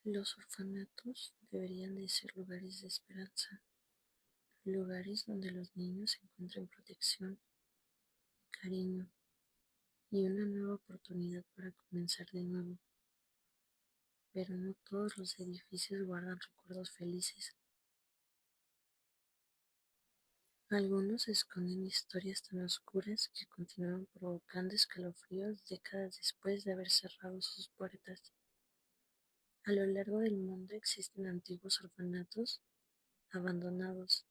Los orfanatos deberían de ser lugares de esperanza, lugares donde los niños encuentren protección, cariño y una nueva oportunidad para comenzar de nuevo. Pero no todos los edificios guardan recuerdos felices. Algunos esconden historias tan oscuras que continúan provocando escalofríos décadas después de haber cerrado sus puertas. A lo largo del mundo existen antiguos orfanatos abandonados,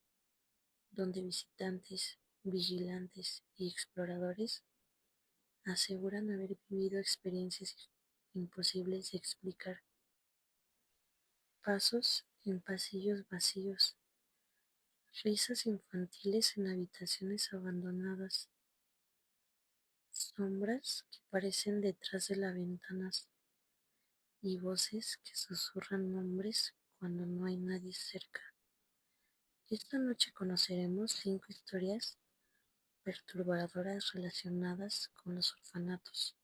donde visitantes, vigilantes y exploradores aseguran haber vivido experiencias imposibles de explicar. Pasos en pasillos vacíos, risas infantiles en habitaciones abandonadas, sombras que aparecen detrás de las ventanas y voces que susurran nombres cuando no hay nadie cerca. Esta noche conoceremos 5 historias perturbadoras relacionadas con los orfanatos.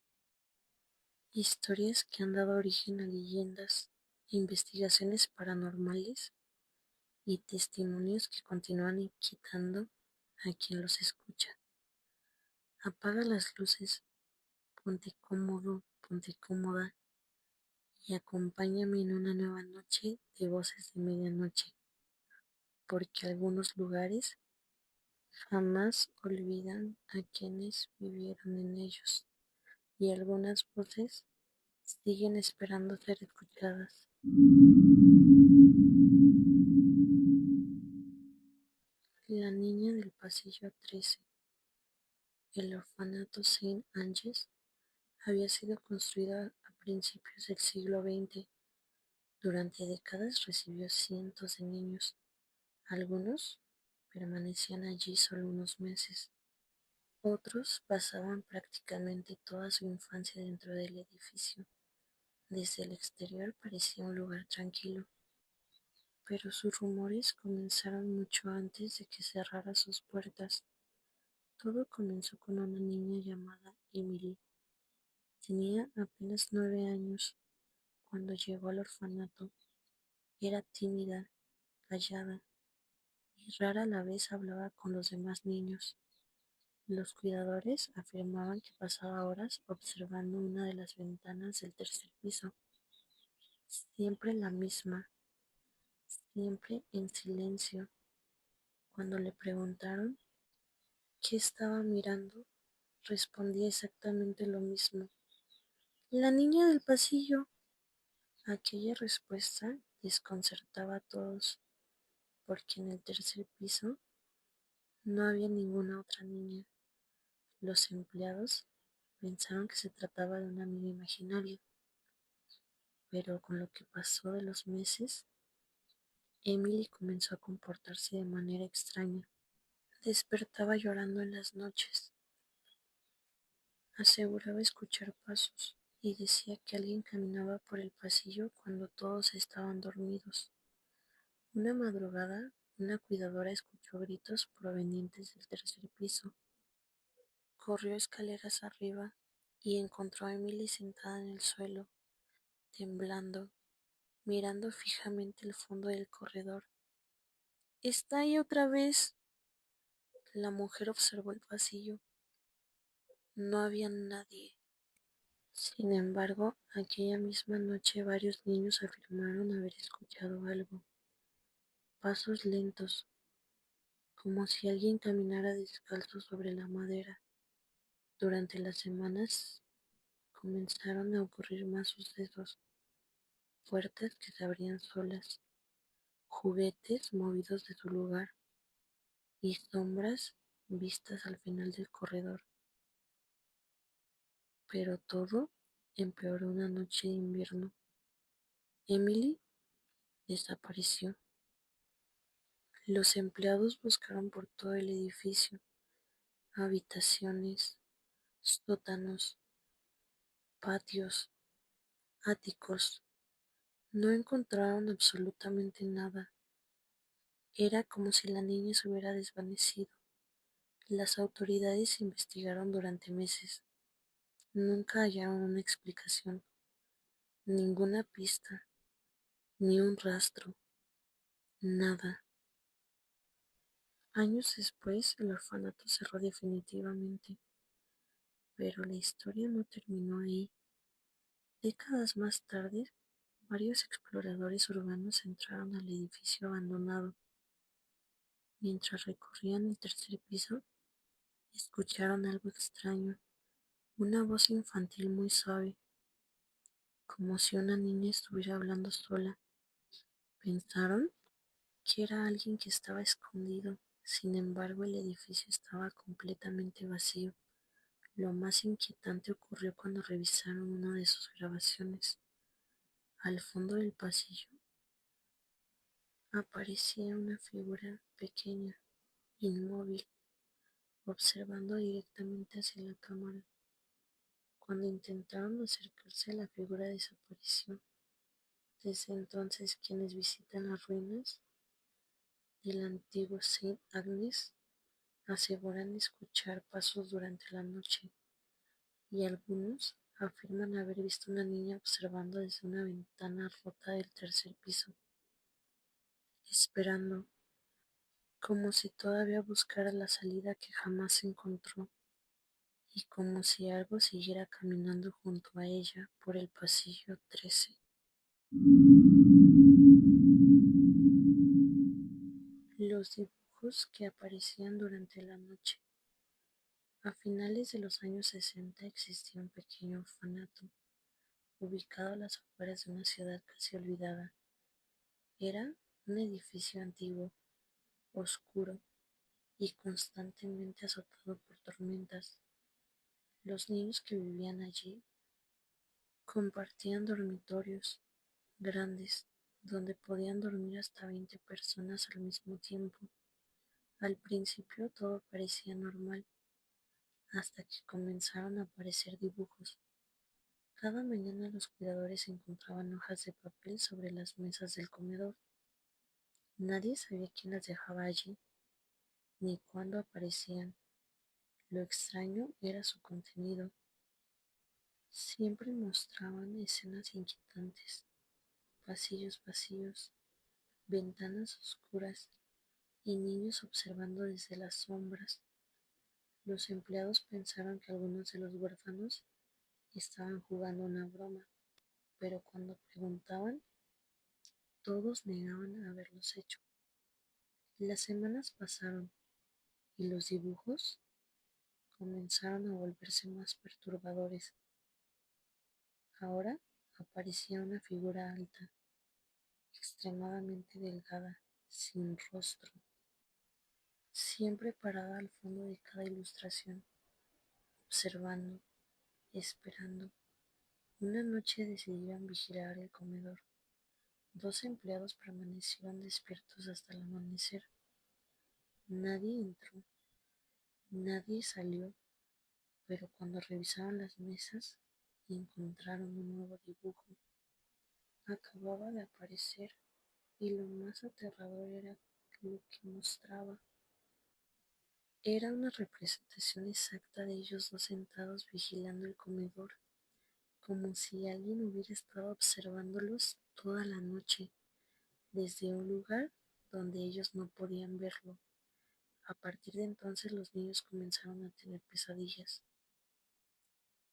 Historias que han dado origen a leyendas, investigaciones paranormales y testimonios que continúan inquietando a quien los escucha. Apaga las luces, ponte cómodo, ponte cómoda y acompáñame en una nueva noche de voces de medianoche, porque algunos lugares jamás olvidan a quienes vivieron en ellos y algunas voces siguen esperando ser escuchadas. La niña del pasillo 13. El orfanato Saint Anges había sido construido a principios del siglo XX. Durante décadas recibió cientos de niños. Algunos permanecían allí solo unos meses. Otros pasaban prácticamente toda su infancia dentro del edificio. Desde el exterior parecía un lugar tranquilo, pero sus rumores comenzaron mucho antes de que cerrara sus puertas. Todo comenzó con una niña llamada Emily. Tenía apenas 9 años cuando llegó al orfanato. Era tímida, callada y rara a la vez hablaba con los demás niños. Los cuidadores afirmaban que pasaba horas observando una de las ventanas del tercer piso, siempre la misma, siempre en silencio. Cuando le preguntaron qué estaba mirando, respondía exactamente lo mismo. La niña del pasillo. Aquella respuesta desconcertaba a todos, porque en el tercer piso no había ninguna otra niña. Los empleados pensaron que se trataba de una amiga imaginaria, pero con lo que pasó de los meses, Emily comenzó a comportarse de manera extraña. Despertaba llorando en las noches, aseguraba escuchar pasos y decía que alguien caminaba por el pasillo cuando todos estaban dormidos. Una madrugada, una cuidadora escuchó gritos provenientes del tercer piso. Corrió escaleras arriba y encontró a Emily sentada en el suelo, temblando, mirando fijamente el fondo del corredor. ¿Está ahí otra vez? La mujer observó el pasillo. No había nadie. Sin embargo, aquella misma noche varios niños afirmaron haber escuchado algo. Pasos lentos, como si alguien caminara descalzo sobre la madera. Durante las semanas comenzaron a ocurrir más sucesos, puertas que se abrían solas, juguetes movidos de su lugar y sombras vistas al final del corredor. Pero todo empeoró una noche de invierno. Emily desapareció. Los empleados buscaron por todo el edificio, habitaciones, sótanos, patios, áticos. No encontraron absolutamente nada. Era como si la niña se hubiera desvanecido. Las autoridades investigaron durante meses. Nunca hallaron una explicación, ninguna pista, ni un rastro, nada. Años después, el orfanato cerró definitivamente, pero la historia no terminó ahí. Décadas más tarde, varios exploradores urbanos entraron al edificio abandonado. Mientras recorrían el tercer piso, escucharon algo extraño, una voz infantil muy suave, como si una niña estuviera hablando sola. Pensaron que era alguien que estaba escondido. Sin embargo, el edificio estaba completamente vacío. Lo más inquietante ocurrió cuando revisaron una de sus grabaciones. Al fondo del pasillo aparecía una figura pequeña, inmóvil, observando directamente hacia la cámara. Cuando intentaron acercarse, la figura desapareció. Desde entonces, quienes visitan las ruinas del antiguo Saint Agnes aseguran escuchar pasos durante la noche, y algunos afirman haber visto una niña observando desde una ventana rota del tercer piso, esperando, como si todavía buscara la salida que jamás encontró, y como si algo siguiera caminando junto a ella por el pasillo 13. Los dibujos que aparecían durante la noche. A finales de los años 60 existía un pequeño orfanato ubicado a las afueras de una ciudad casi olvidada. Era un edificio antiguo, oscuro y constantemente azotado por tormentas. Los niños que vivían allí compartían dormitorios grandes donde podían dormir hasta 20 personas al mismo tiempo. Al principio todo parecía normal, hasta que comenzaron a aparecer dibujos. Cada mañana los cuidadores encontraban hojas de papel sobre las mesas del comedor. Nadie sabía quién las dejaba allí, ni cuándo aparecían. Lo extraño era su contenido. Siempre mostraban escenas inquietantes, pasillos vacíos, ventanas oscuras y niños observando desde las sombras. Los empleados pensaron que algunos de los huérfanos estaban jugando una broma, pero cuando preguntaban, todos negaban haberlos hecho. Las semanas pasaron y los dibujos comenzaron a volverse más perturbadores. Ahora aparecía una figura alta, extremadamente delgada, sin rostro, siempre parada al fondo de cada ilustración, observando, esperando. Una noche decidieron vigilar el comedor. Dos empleados permanecieron despiertos hasta el amanecer. Nadie entró, nadie salió, pero cuando revisaron las mesas encontraron un nuevo dibujo. Acababa de aparecer y lo más aterrador era lo que mostraba. Era una representación exacta de ellos dos sentados vigilando el comedor, como si alguien hubiera estado observándolos toda la noche, desde un lugar donde ellos no podían verlo. A partir de entonces los niños comenzaron a tener pesadillas.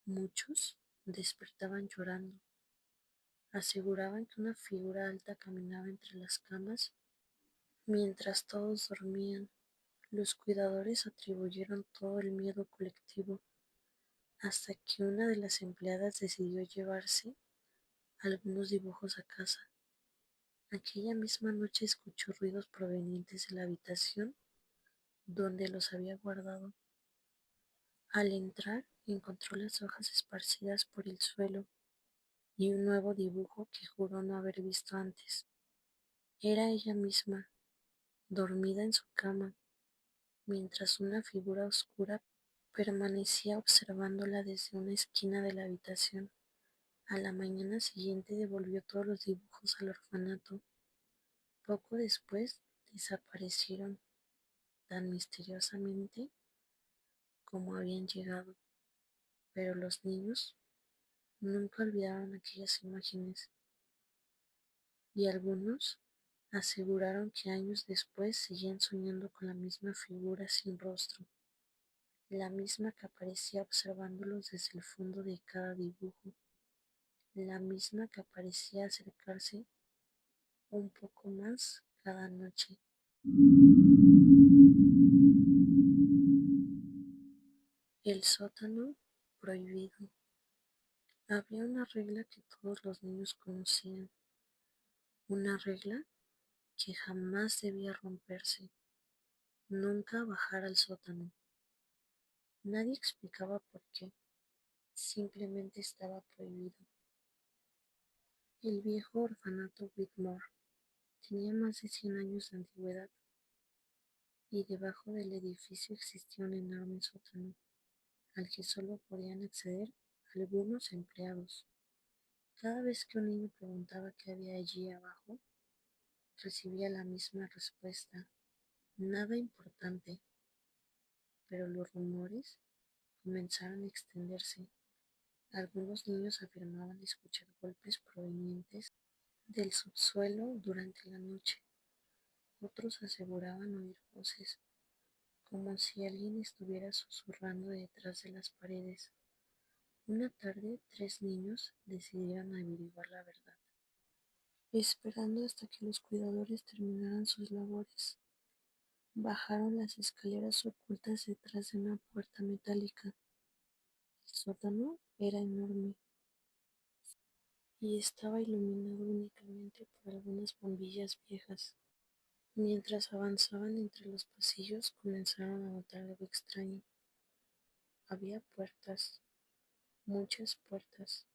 Muchos despertaban llorando. Aseguraban que una figura alta caminaba entre las camas mientras todos dormían. Los cuidadores atribuyeron todo el miedo colectivo hasta que una de las empleadas decidió llevarse algunos dibujos a casa. Aquella misma noche escuchó ruidos provenientes de la habitación donde los había guardado. Al entrar, encontró las hojas esparcidas por el suelo y un nuevo dibujo que juró no haber visto antes. Era ella misma, dormida en su cama, mientras una figura oscura permanecía observándola desde una esquina de la habitación. A la mañana siguiente devolvió todos los dibujos al orfanato. Poco después desaparecieron tan misteriosamente cómo habían llegado, pero los niños nunca olvidaron aquellas imágenes y algunos aseguraron que años después seguían soñando con la misma figura sin rostro, la misma que aparecía observándolos desde el fondo de cada dibujo, la misma que parecía acercarse un poco más cada noche. El sótano prohibido. Había una regla que todos los niños conocían, una regla que jamás debía romperse, nunca bajar al sótano. Nadie explicaba por qué, simplemente estaba prohibido. El viejo orfanato Whitmore tenía más de 100 años de antigüedad y debajo del edificio existía un enorme sótano al que solo podían acceder algunos empleados. Cada vez que un niño preguntaba qué había allí abajo, recibía la misma respuesta: nada importante. Pero los rumores comenzaron a extenderse. Algunos niños afirmaban escuchar golpes provenientes del subsuelo durante la noche. Otros aseguraban oír voces, como si alguien estuviera susurrando detrás de las paredes. Una tarde, 3 niños decidieron averiguar la verdad, esperando hasta que los cuidadores terminaran sus labores. Bajaron las escaleras ocultas detrás de una puerta metálica. El sótano era enorme y estaba iluminado únicamente por algunas bombillas viejas. Mientras avanzaban entre los pasillos, comenzaron a notar algo extraño. Había puertas, muchas puertas,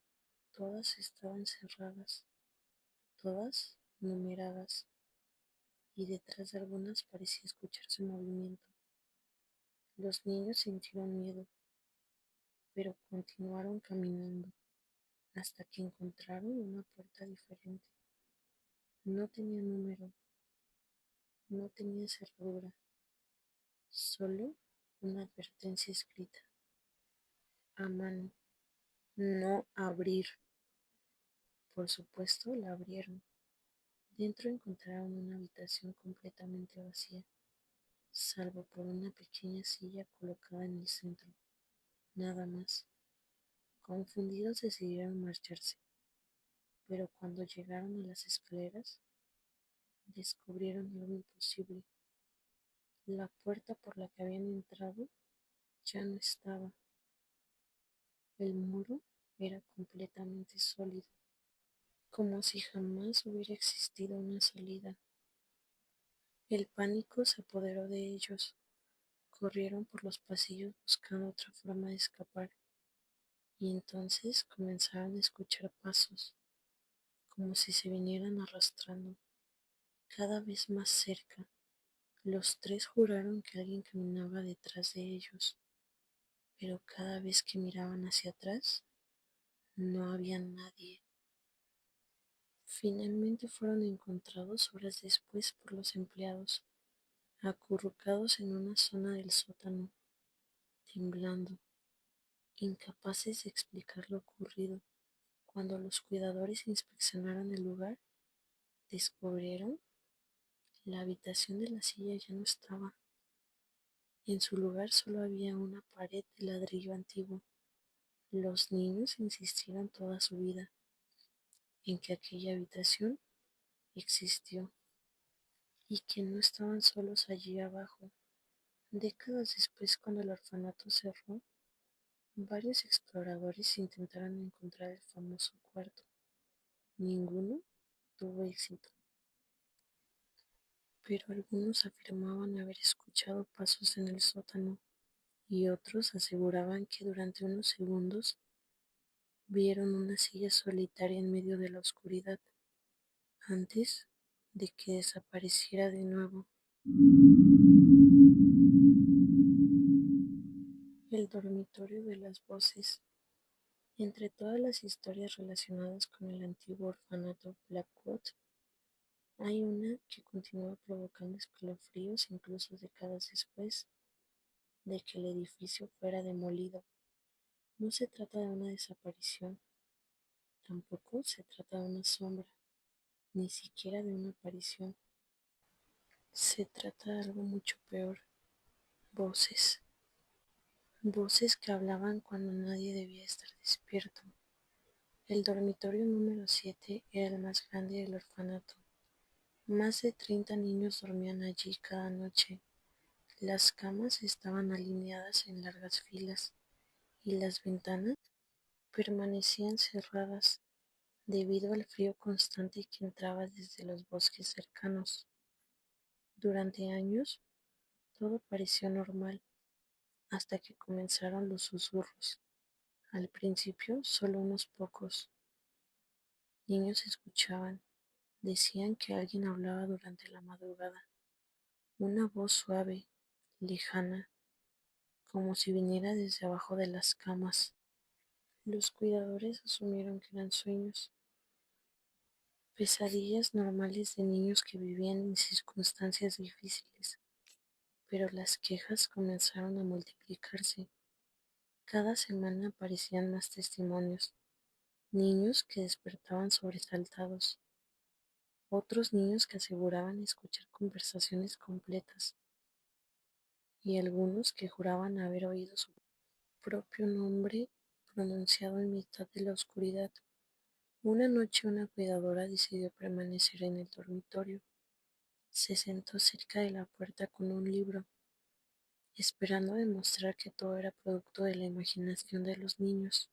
todas estaban cerradas, todas numeradas, y detrás de algunas parecía escucharse movimiento. Los niños sintieron miedo, pero continuaron caminando hasta que encontraron una puerta diferente. No tenía número, no tenía cerradura, solo una advertencia escrita a mano: no abrir. Por supuesto, la abrieron. Dentro encontraron una habitación completamente vacía, salvo por una pequeña silla colocada en el centro. Nada más. Confundidos decidieron marcharse, pero cuando llegaron a las escaleras, descubrieron algo imposible. La puerta por la que habían entrado ya no estaba. El muro era completamente sólido, como si jamás hubiera existido una salida. El pánico se apoderó de ellos. Corrieron por los pasillos buscando otra forma de escapar, y entonces comenzaron a escuchar pasos, como si se vinieran arrastrando, cada vez más cerca. Los 3 juraron que alguien caminaba detrás de ellos, pero cada vez que miraban hacia atrás, no había nadie. Finalmente fueron encontrados horas después por los empleados, acurrucados en una zona del sótano, temblando, incapaces de explicar lo ocurrido. Cuando los cuidadores inspeccionaron el lugar, descubrieron la habitación de la silla ya no estaba. En su lugar solo había una pared de ladrillo antiguo. Los niños insistieron toda su vida en que aquella habitación existió y que no estaban solos allí abajo. Décadas después, cuando el orfanato cerró, varios exploradores intentaron encontrar el famoso cuarto. Ninguno tuvo éxito, pero algunos afirmaban haber escuchado pasos en el sótano y otros aseguraban que durante unos segundos vieron una silla solitaria en medio de la oscuridad antes de que desapareciera de nuevo. El dormitorio de las voces. Entre todas las historias relacionadas con el antiguo orfanato Blackwood, hay una que continúa provocando escalofríos incluso décadas después. de que el edificio fuera demolido. No se trata de una desaparición, tampoco se trata de una sombra, ni siquiera de una aparición. Se trata de algo mucho peor, voces. Voces que hablaban cuando nadie debía estar despierto. El dormitorio número 7 era el más grande del orfanato. Más de 30 niños dormían allí cada noche. Las camas estaban alineadas en largas filas y las ventanas permanecían cerradas debido al frío constante que entraba desde los bosques cercanos. Durante años todo pareció normal hasta que comenzaron los susurros. Al principio solo unos pocos niños escuchaban. Decían que alguien hablaba durante la madrugada, una voz suave, lejana, como si viniera desde abajo de las camas. Los cuidadores asumieron que eran sueños, pesadillas normales de niños que vivían en circunstancias difíciles, pero las quejas comenzaron a multiplicarse. Cada semana aparecían más testimonios, niños que despertaban sobresaltados, otros niños que aseguraban escuchar conversaciones completas, y algunos que juraban haber oído su propio nombre pronunciado en mitad de la oscuridad. Una noche una cuidadora decidió permanecer en el dormitorio. Se sentó cerca de la puerta con un libro, esperando demostrar que todo era producto de la imaginación de los niños.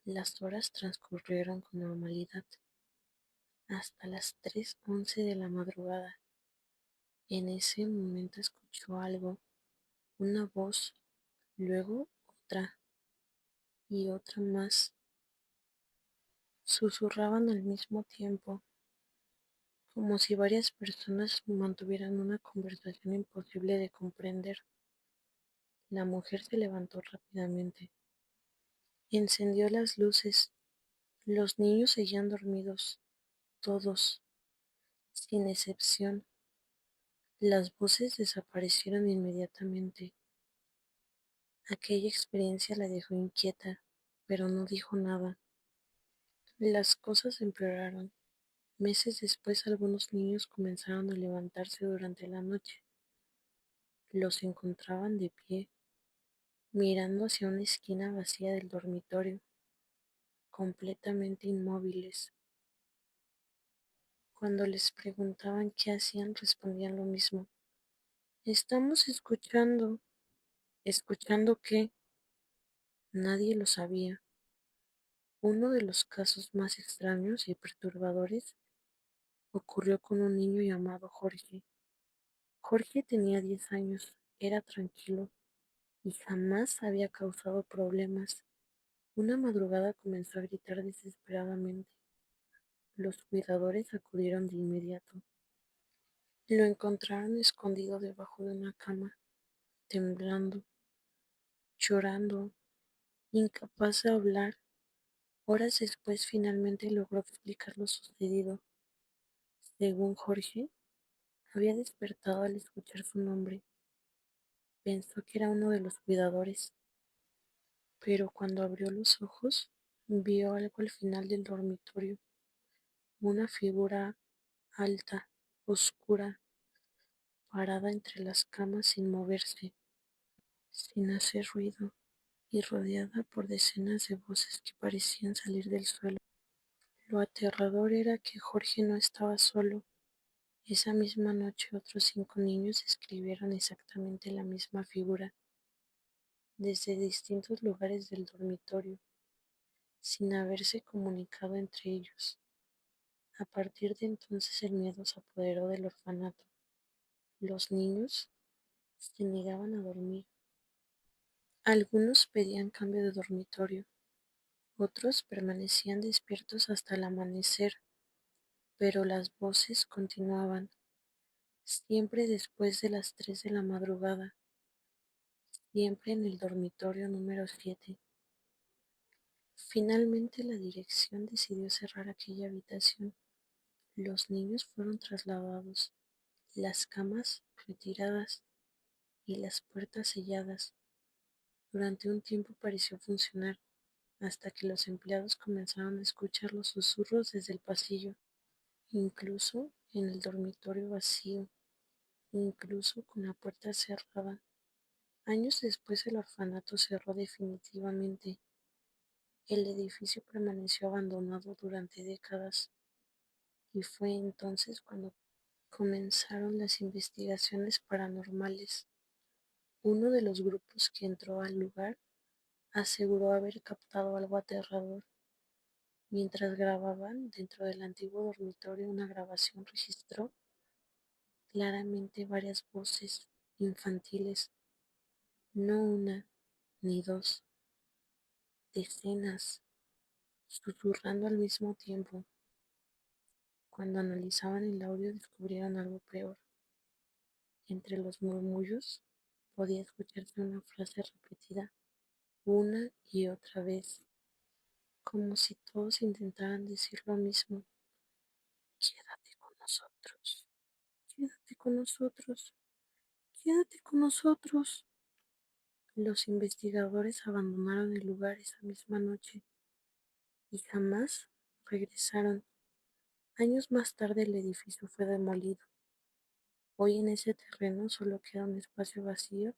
Las horas transcurrieron con normalidad, hasta las 3:11 de la madrugada. En ese momento escuchó algo, una voz, luego otra y otra más. Susurraban al mismo tiempo, como si varias personas mantuvieran una conversación imposible de comprender. La mujer se levantó rápidamente, encendió las luces. Los niños seguían dormidos, todos, sin excepción. Las voces desaparecieron inmediatamente. Aquella experiencia la dejó inquieta, pero no dijo nada. Las cosas empeoraron. Meses después algunos niños comenzaron a levantarse durante la noche. Los encontraban de pie, mirando hacia una esquina vacía del dormitorio, completamente inmóviles. Cuando les preguntaban qué hacían, respondían lo mismo. Estamos escuchando. ¿Escuchando qué? Nadie lo sabía. Uno de los casos más extraños y perturbadores ocurrió con un niño llamado Jorge. Jorge tenía 10 años, era tranquilo y jamás había causado problemas. Una madrugada comenzó a gritar desesperadamente. Los cuidadores acudieron de inmediato. Lo encontraron escondido debajo de una cama, temblando, llorando, incapaz de hablar. Horas después finalmente logró explicar lo sucedido. Según Jorge, había despertado al escuchar su nombre. Pensó que era uno de los cuidadores, pero cuando abrió los ojos, vio algo al final del dormitorio, una figura alta, oscura, parada entre las camas sin moverse, sin hacer ruido, y rodeada por decenas de voces que parecían salir del suelo. Lo aterrador era que Jorge no estaba solo. Esa misma noche otros 5 niños describieron exactamente la misma figura, desde distintos lugares del dormitorio, sin haberse comunicado entre ellos. A partir de entonces el miedo se apoderó del orfanato. Los niños se negaban a dormir. Algunos pedían cambio de dormitorio, otros permanecían despiertos hasta el amanecer, pero las voces continuaban, siempre después de las 3 de la madrugada, siempre en el dormitorio número 7. Finalmente la dirección decidió cerrar aquella habitación. Los niños fueron trasladados, las camas retiradas y las puertas selladas. Durante un tiempo pareció funcionar, hasta que los empleados comenzaron a escuchar los susurros desde el pasillo, incluso en el dormitorio vacío, incluso con la puerta cerrada. Años después el orfanato cerró definitivamente. El edificio permaneció abandonado durante décadas, y fue entonces cuando comenzaron las investigaciones paranormales. Uno de los grupos que entró al lugar aseguró haber captado algo aterrador. Mientras grababan dentro del antiguo dormitorio, una grabación registró claramente varias voces infantiles, no una ni dos, decenas, susurrando al mismo tiempo. Cuando analizaban el audio descubrieron algo peor. Entre los murmullos podía escucharse una frase repetida una y otra vez, como si todos intentaran decir lo mismo: quédate con nosotros, quédate con nosotros, quédate con nosotros. Los investigadores abandonaron el lugar esa misma noche y jamás regresaron. Años más tarde el edificio fue demolido. Hoy en ese terreno solo queda un espacio vacío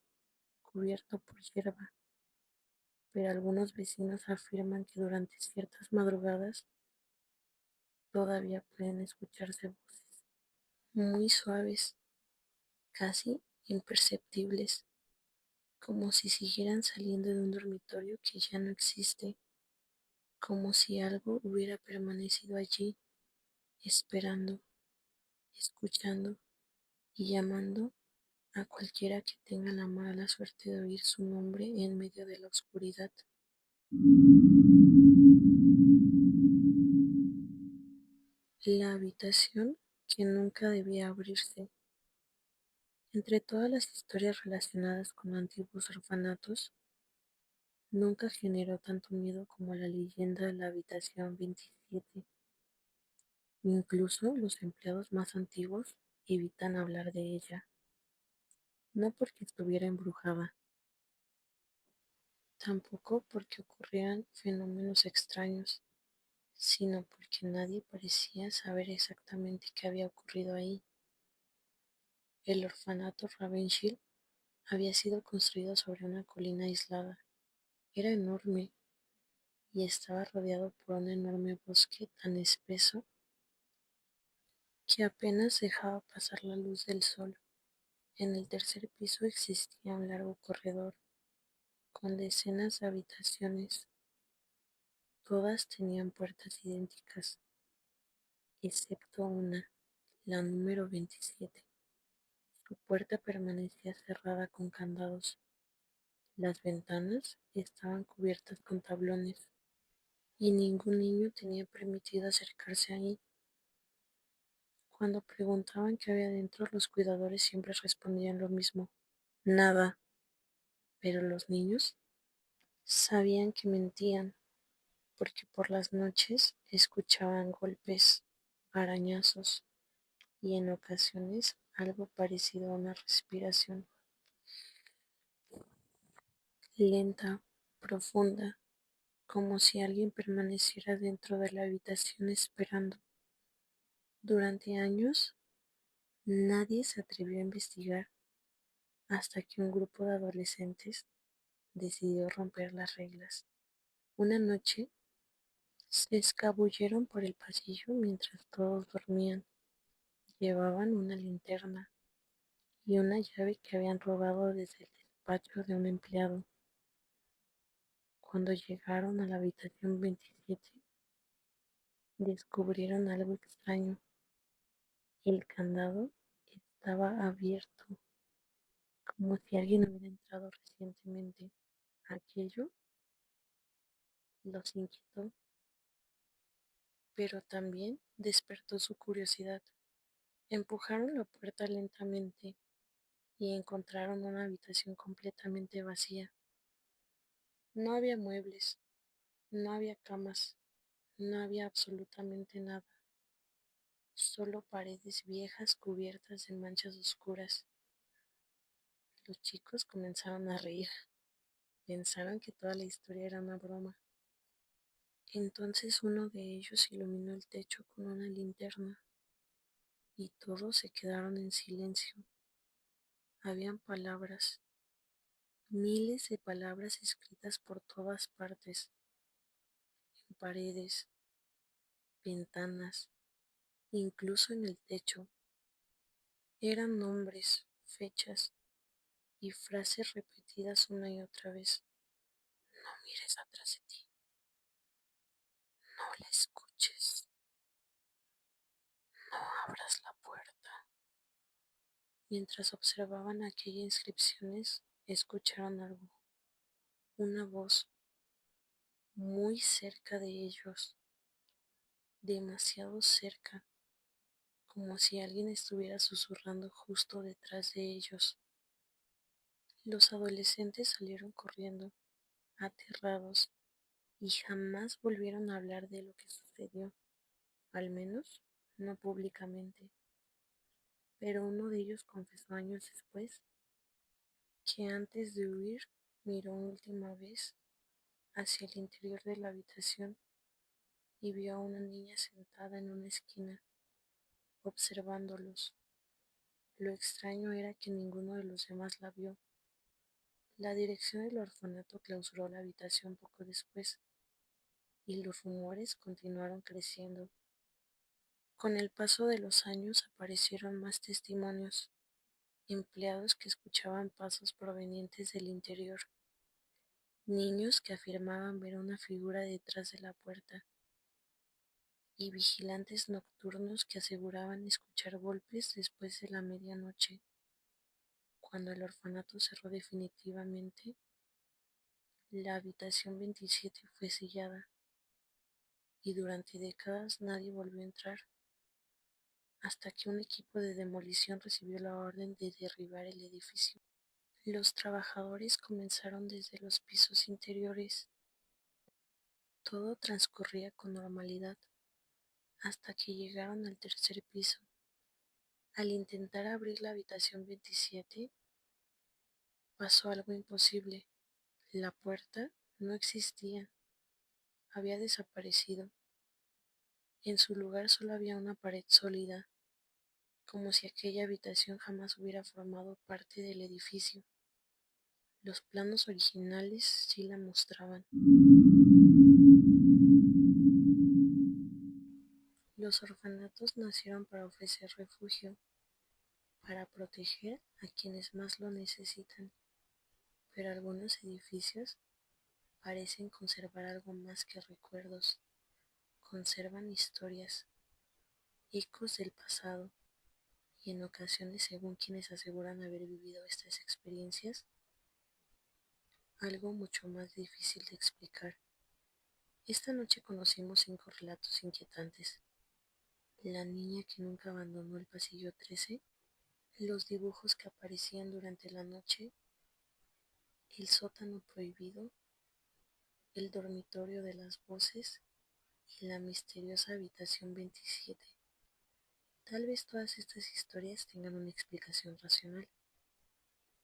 cubierto por hierba, pero algunos vecinos afirman que durante ciertas madrugadas todavía pueden escucharse voces muy suaves, casi imperceptibles, como si siguieran saliendo de un dormitorio que ya no existe, como si algo hubiera permanecido allí, esperando, escuchando y llamando a cualquiera que tenga la mala suerte de oír su nombre en medio de la oscuridad. La habitación que nunca debía abrirse. Entre todas las historias relacionadas con antiguos orfanatos, nunca generó tanto miedo como la leyenda de la habitación 27. Incluso los empleados más antiguos evitan hablar de ella, no porque estuviera embrujada, tampoco porque ocurrieran fenómenos extraños, sino porque nadie parecía saber exactamente qué había ocurrido ahí. El orfanato Ravenshill había sido construido sobre una colina aislada. Era enorme y estaba rodeado por un enorme bosque tan espeso que apenas dejaba pasar la luz del sol. En el tercer piso existía un largo corredor con decenas de habitaciones. Todas tenían puertas idénticas, excepto una, la número 27. Su puerta permanecía cerrada con candados. Las ventanas estaban cubiertas con tablones y ningún niño tenía permitido acercarse ahí. Cuando preguntaban qué había dentro, los cuidadores siempre respondían lo mismo: nada. Pero los niños sabían que mentían, porque por las noches escuchaban golpes, arañazos y en ocasiones algo parecido a una respiración lenta, profunda, como si alguien permaneciera dentro de la habitación esperando. Durante años, nadie se atrevió a investigar hasta que un grupo de adolescentes decidió romper las reglas. Una noche se escabulleron por el pasillo mientras todos dormían. Llevaban una linterna y una llave que habían robado desde el despacho de un empleado. Cuando llegaron a la habitación 27, descubrieron algo extraño. El candado estaba abierto, como si alguien hubiera entrado recientemente. Aquello los inquietó, pero también despertó su curiosidad. Empujaron la puerta lentamente y encontraron una habitación completamente vacía. No había muebles, no había camas, no había absolutamente nada, solo paredes viejas cubiertas de manchas oscuras. Los chicos comenzaron a reír. Pensaron que toda la historia era una broma. Entonces uno de ellos iluminó el techo con una linterna y todos se quedaron en silencio. Habían palabras, miles de palabras escritas por todas partes, en paredes, ventanas, incluso en el techo. Eran nombres, fechas y frases repetidas una y otra vez. No mires atrás de ti, no la escuches, no abras la puerta. Mientras observaban aquellas inscripciones, escucharon algo, una voz muy cerca de ellos, demasiado cerca, como si alguien estuviera susurrando justo detrás de ellos. Los adolescentes salieron corriendo, aterrados, y jamás volvieron a hablar de lo que sucedió, al menos no públicamente. Pero uno de ellos confesó años después que antes de huir miró una última vez hacia el interior de la habitación y vio a una niña sentada en una esquina, observándolos. Lo extraño era que ninguno de los demás la vio. La dirección del orfanato clausuró la habitación poco después, y los rumores continuaron creciendo. Con el paso de los años aparecieron más testimonios, empleados que escuchaban pasos provenientes del interior, niños que afirmaban ver una figura detrás de la puerta, y vigilantes nocturnos que aseguraban escuchar golpes después de la medianoche. Cuando el orfanato cerró definitivamente, la habitación 27 fue sellada y durante décadas nadie volvió a entrar, hasta que un equipo de demolición recibió la orden de derribar el edificio. Los trabajadores comenzaron desde los pisos interiores. Todo transcurría con normalidad hasta que llegaron al tercer piso. Al intentar abrir la habitación 27, pasó algo imposible. La puerta no existía, había desaparecido. En su lugar solo había una pared sólida, como si aquella habitación jamás hubiera formado parte del edificio. Los planos originales sí la mostraban. Los orfanatos nacieron para ofrecer refugio, para proteger a quienes más lo necesitan, pero algunos edificios parecen conservar algo más que recuerdos, conservan historias, ecos del pasado, y en ocasiones, según quienes aseguran haber vivido estas experiencias, algo mucho más difícil de explicar. Esta noche conocimos 5 relatos inquietantes: la niña que nunca abandonó el pasillo 13, los dibujos que aparecían durante la noche, el sótano prohibido, el dormitorio de las voces y la misteriosa habitación 27. Tal vez todas estas historias tengan una explicación racional.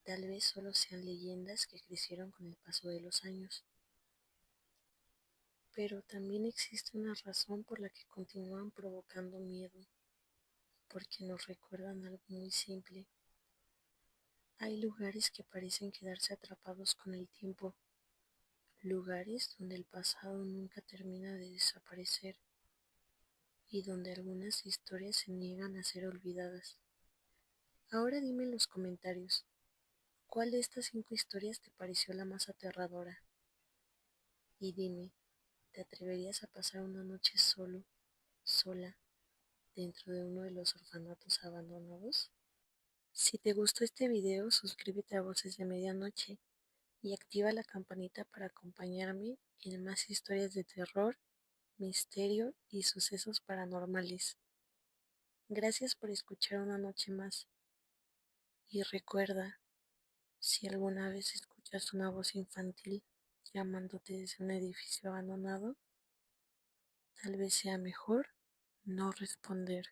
Tal vez solo sean leyendas que crecieron con el paso de los años. Pero también existe una razón por la que continúan provocando miedo, porque nos recuerdan algo muy simple. Hay lugares que parecen quedarse atrapados con el tiempo, lugares donde el pasado nunca termina de desaparecer y donde algunas historias se niegan a ser olvidadas. Ahora dime en los comentarios, ¿cuál de estas 5 historias te pareció la más aterradora? Y dime, ¿te atreverías a pasar una noche solo, sola, dentro de uno de los orfanatos abandonados? Si te gustó este video, suscríbete a Voces de Medianoche y activa la campanita para acompañarme en más historias de terror, misterio y sucesos paranormales. Gracias por escuchar una noche más. Y recuerda, si alguna vez escuchas una voz infantil llamándote desde un edificio abandonado, tal vez sea mejor no responder.